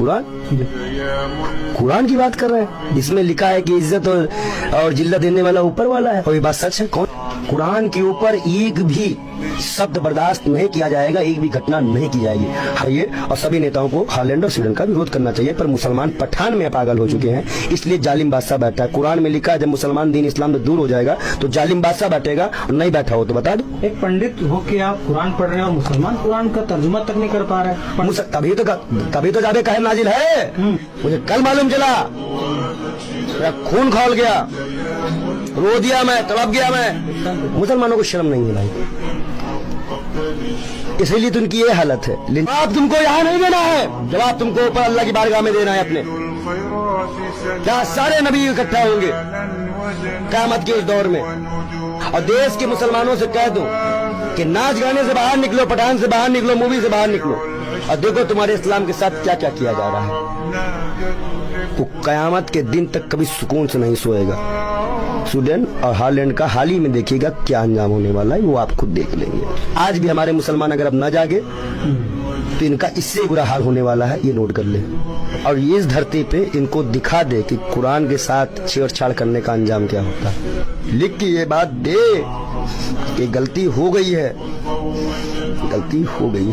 कुरान कुरान की बात कर रहे हैं। इसमें लिखा है कि इज्जत और जिल्लत देने वाला ऊपर वाला है, और ये बात सच है। कौन? कुरान के ऊपर एक भी शब्द बर्दाश्त नहीं किया जाएगा, एक भी घटना नहीं की जाएगी। हाँ, ये और सभी नेताओं को हालैंड और स्वीडन का विरोध करना चाहिए, पर मुसलमान पठान में पागल हो चुके हैं, इसलिए जालिम बादशाह बैठा है। कुरान में लिखा है जब मुसलमान दीन इस्लाम से दूर हो जाएगा तो जालिम बादशाह बैठेगा, और नहीं बैठा हो तो बता दो। एक पंडित होके आप कुरान पढ़ रहे हैं और मुसलमान कुरान का तर्जुमा तक नहीं कर पा रहे हैं। तभी तो जाबे कहर नाजिल है। मुझे कल मालूम चला, मेरा खून खौल गया, रो दिया मैं, तड़प गया मैं। मुसलमानों को शर्म नहीं है भाई, इसीलिए तो उनकी ये हालत है। जवाब तुमको यहाँ नहीं देना है, जवाब तुमको ऊपर अल्लाह की बारगाह में देना है अपने। जहाँ सारे नबी इकट्ठा होंगे क़यामत के उस दौर में, और देश के मुसलमानों से कह दो कि नाच गाने से बाहर निकलो, पठान से बाहर निकलो, मूवी से बाहर निकलो, और देखो तुम्हारे इस्लाम के साथ क्या क्या किया जा रहा है। वो क़यामत के दिन तक कभी सुकून से नहीं सोएगा। स्वीडन और हालैंड का हाल ही में देखिएगा क्या अंजाम होने वाला है, वो आप खुद देख लेंगे। आज भी हमारे मुसलमान अगर अब न जागे तो इनका इससे बुरा हाल होने वाला है, ये नोट कर ले। और ये इस धरती पे इनको दिखा दे कि कुरान के साथ छेड़छाड़ करने का अंजाम क्या होता है। लिख के ये बात दे कि गलती हो गई है, गलती हो गई।